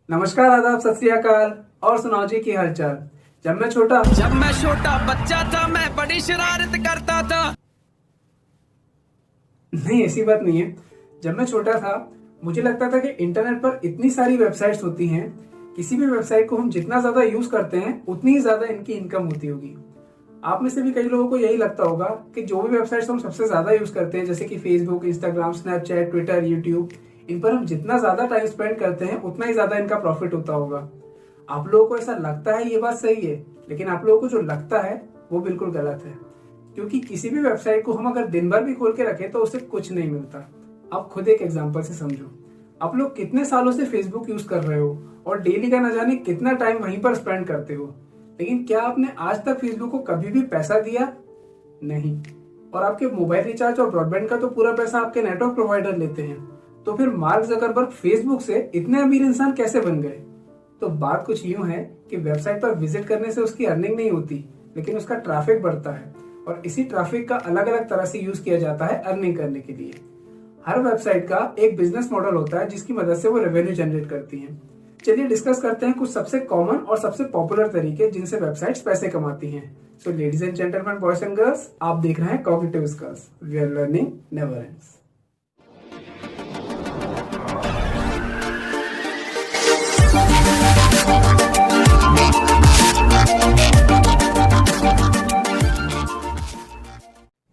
नमस्कार, आदाब, सत श्री अकाल। और सुनाओ जी की हालचाल। जब मैं छोटा बच्चा था मैं बड़ी शरारत करता था। नहीं, ऐसी बात नहीं है। जब मैं छोटा था मुझे लगता था कि इंटरनेट पर इतनी सारी वेबसाइट्स होती हैं, किसी भी वेबसाइट को हम जितना ज्यादा यूज करते हैं उतनी ही ज्यादा इनकी इनकम होती होगी। आप में से भी कई लोगों को यही लगता होगा कि जो भी वेबसाइट्स हम सबसे ज्यादा यूज करते हैं, जैसे कि Facebook, Instagram, Snapchat, Twitter, YouTube, इन पर हम जितना ज्यादा टाइम स्पेंड करते हैं उतना ही ज्यादा इनका प्रॉफिट होता होगा। आप लोगों को ऐसा लगता है, ये बात सही है, लेकिन आप लोगों को जो लगता है वो बिल्कुल गलत है। क्योंकि किसी भी वेबसाइट को हम अगर दिन भर भी खोल के रखें तो उससे कुछ नहीं मिलता। आप खुद एक एग्जांपल से समझो। आप लोग कितने सालों से फेसबुक यूज कर रहे हो और डेली का न जाने कितना टाइम वहीं पर स्पेंड करते हो, लेकिन क्या आपने आज तक फेसबुक को कभी भी पैसा दिया? नहीं। और आपके मोबाइल रिचार्ज और ब्रॉडबैंड का तो पूरा पैसा आपके नेटवर्क प्रोवाइडर लेते हैं। तो फिर मार्क जकरबर्ग फेसबुक से इतने अमीर इंसान कैसे बन गए? तो बात कुछ यूं है कि वेबसाइट पर विजिट करने से उसकी अर्निंग नहीं होती, लेकिन उसका ट्रैफिक बढ़ता है और इसी ट्रैफिक का अलग अलग तरह से यूज किया जाता है अर्निंग करने के लिए। हर वेबसाइट का एक बिजनेस मॉडल होता है जिसकी मदद से वो रेवेन्यू जनरेट करती हैं। चलिए डिस्कस करते हैं कुछ सबसे कॉमन और सबसे पॉपुलर तरीके जिनसे वेबसाइट्स पैसे कमाती हैं। So ladies and gentleman, boys and girls, आप देख रहे हैं cognitive skills, where learning never ends.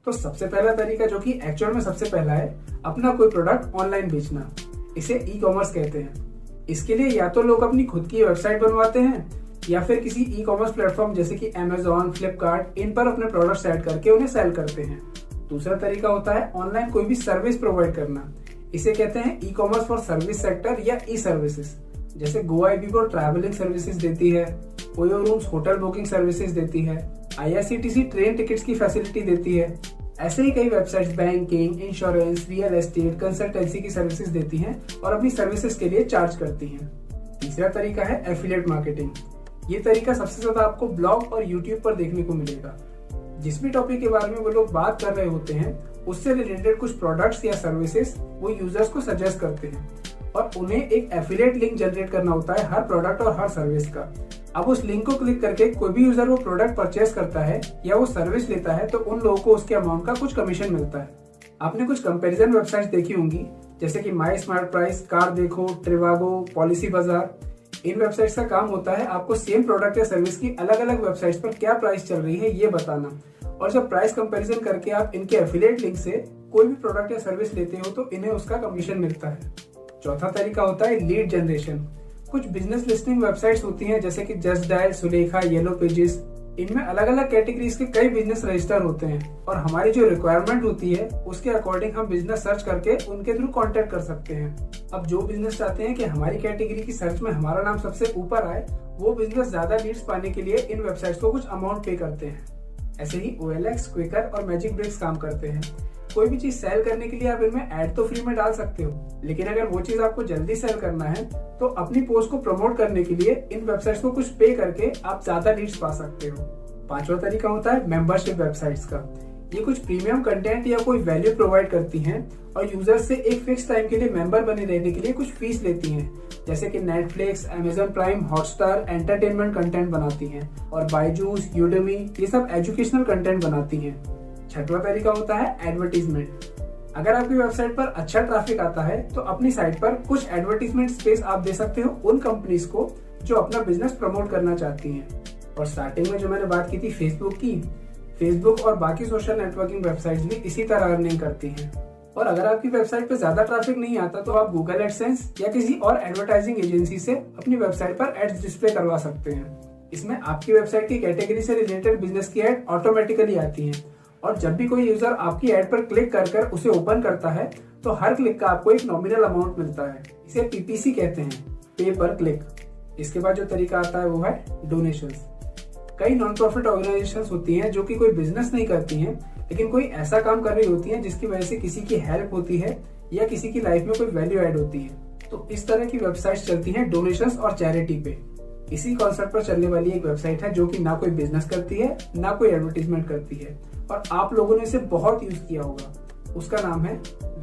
तो सबसे पहला तरीका, जो कि एक्चुअल में सबसे पहला है, अपना कोई प्रोडक्ट ऑनलाइन बेचना। इसे ई कॉमर्स कहते हैं। इसके लिए या तो लोग अपनी खुद की वेबसाइट बनवाते हैं या फिर किसी ई कॉमर्स प्लेटफॉर्म जैसे कि अमेजोन, फ्लिपकार्ट, इन पर अपने प्रोडक्ट्स ऐड करके उन्हें सेल करते हैं। दूसरा तरीका होता है ऑनलाइन कोई भी सर्विस प्रोवाइड करना। इसे कहते हैं e commerce for service sector या ई सर्विसेज। जैसे GoIBO ट्रैवलिंग सर्विसेज देती है, OYO rooms hotel booking services देती है, IRCTC ट्रेन टिकट्स की फैसिलिटी देती है। ऐसे ही कई websites banking, insurance, real estate, consultancy की सर्विसेज देती हैं और अपनी सर्विसेज के लिए चार्ज करती हैं। तीसरा तरीका है एफिलिएट मार्केटिंग। ये तरीका सबसे ज्यादा आपको ब्लॉग और यूट्यूब पर देखने को मिलेगा। जिस भी टॉपिक के बारे में वो लोग बात कर रहे होते हैं उससे रिलेटेड कुछ प्रोडक्ट्स या सर्विसेज वो यूजर्स को सजेस्ट करते हैं और उन्हें एक एफिलिएट लिंक जनरेट करना होता है हर प्रोडक्ट और हर सर्विस का। अब उस लिंक को क्लिक करके कोई भी यूजर वो प्रोडक्ट परचेस करता है या वो सर्विस लेता है तो उन लोगों को उसके अमाउंट का कुछ कमीशन मिलता है। आपने कुछ कंपैरिजन वेबसाइट्स देखी होंगी, जैसे कि माई स्मार्ट प्राइस, कार देखो, ट्रिवागो, पॉलिसी बाजार। इन वेबसाइट्स का काम होता है आपको सेम प्रोडक्ट या सर्विस की अलग अलग वेबसाइट्स पर क्या प्राइस चल रही है ये बताना, और जब प्राइस कंपैरिजन करके आप इनके एफिलिएट लिंक से कोई भी प्रोडक्ट या सर्विस लेते हो तो इन्हें उसका कमीशन मिलता है। चौथा तरीका होता है लीड जनरेशन। कुछ बिजनेस लिस्टिंग वेबसाइट्स होती हैं जैसे कि just dial, Sulekha, yellow pages. इनमें अलग अलग कैटेगरीज के कई बिजनेस रजिस्टर होते हैं और हमारी जो रिक्वायरमेंट होती है उसके अकॉर्डिंग हम बिजनेस सर्च करके उनके थ्रू कांटेक्ट कर सकते हैं। अब जो बिजनेस चाहते हैं कि हमारी कैटेगरी की सर्च में हमारा नाम सबसे ऊपर आए, वो बिजनेस ज्यादा लीड्स पाने के लिए इन वेबसाइट्स को कुछ अमाउंट पे करते हैं। ऐसे ही OLX, क्विकर और मैजिक ब्रिक्स काम करते हैं। कोई भी चीज सेल करने के लिए आप इनमें ऐड तो फ्री में डाल सकते हो, लेकिन अगर वो चीज आपको जल्दी सेल करना है तो अपनी पोस्ट को प्रमोट करने के लिए इन वेबसाइट्स को कुछ पे करके आप ज्यादा लीड्स पा सकते हो। पांचवा तरीका होता है मेंबरशिप वेबसाइट्स का। ये कुछ प्रीमियम कंटेंट या कोई वैल्यू प्रोवाइड करती हैं और यूजर्स से एक फिक्स टाइम के लिए मेंबर बने रहने के लिए कुछ फीस लेती हैं, जैसे कि Netflix, Amazon prime, Hotstar entertainment content बनाती हैं और बायजूस, यूडेमी ये सब एजुकेशनल कंटेंट बनाती हैं। छठवां तरीका होता है एडवर्टीजमेंट। अगर आपकी वेबसाइट पर अच्छा ट्रैफिक आता है तो अपनी साइट पर कुछ एडवर्टीजमेंट स्पेस आप दे सकते हो उन कंपनीज को जो अपना बिजनेस प्रमोट करना चाहती हैं। और स्टार्टिंग में जो मैंने बात की थी फेसबुक की, फेसबुक और बाकी सोशल नेटवर्किंग वेबसाइट्स भी इसी तरह अर्निंग करती हैं। और अगर आपकी वेबसाइट पे ज्यादा ट्रैफिक नहीं आता तो आप गूगल एडसेंस या किसी और एडवर्टाइजिंग एजेंसी से अपनी वेबसाइट पर एड्स डिस्प्ले करवा सकते हैं। इसमें आपकी वेबसाइट की कैटेगरी से रिलेटेड बिजनेस की एड ऑटोमेटिकली आती है और जब भी कोई यूजर आपकी एड पर क्लिक कर उसे ओपन करता है तो हर क्लिक का आपको एक नॉमिनल अमाउंट मिलता है। इसे PPC कहते हैं, पे पर क्लिक। इसके बाद जो तरीका आता है वो है डोनेशंस। कई नॉन प्रॉफिट ऑर्गेनाइजेशंस होती हैं जो कि कोई बिजनेस नहीं करती हैं, लेकिन कोई ऐसा काम कर रही होती है जिसकी वजह से किसी की हेल्प होती है या किसी की लाइफ में कोई वैल्यू ऐड होती है। तो इस तरह की वेबसाइट्स चलती हैं डोनेशंस और चैरिटी पे। इसी कॉन्सेप्ट पर चलने वाली एक वेबसाइट है जो कि ना कोई बिजनेस करती है ना कोई एडवर्टीजमेंट करती है और आप लोगों ने इसे बहुत यूज किया होगा। उसका नाम है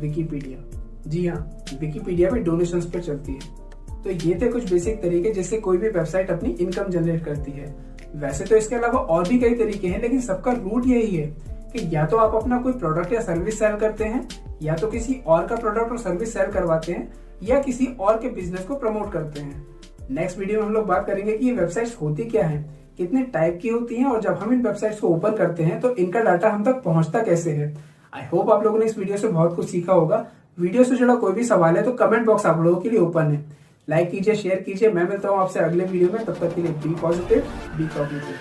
विकिपीडिया। जी हाँ, विकिपीडिया भी डोनेशंस पे चलती है। तो ये थे कुछ बेसिक तरीके जिससे कोई भी वेबसाइट अपनी इनकम जनरेट करती है। वैसे तो इसके अलावा और भी कई तरीके हैं, लेकिन सबका रूट यही है कि या तो आप अपना कोई प्रोडक्ट या सर्विस सेल करते हैं, या तो किसी और का प्रोडक्ट और सर्विस सेल करवाते हैं, या किसी और के बिजनेस को प्रमोट करते हैं। नेक्स्ट वीडियो में हम लोग बात करेंगे कि ये वेबसाइट्स होती क्या हैं, कितने टाइप की होती हैं, और जब हम इन वेबसाइट्स को ओपन करते हैं तो इनका डाटा हम तक पहुंचता कैसे है। आई होप आप लोगों ने इस वीडियो से बहुत कुछ सीखा होगा। वीडियो से जुड़ा कोई भी सवाल है तो कमेंट बॉक्स आप लोगों के लिए ओपन है। लाइक कीजिए, शेयर कीजिए। मैं मिलता हूँ आपसे अगले वीडियो में, तब तक के लिए बी पॉजिटिव, बी कॉग्निटिव।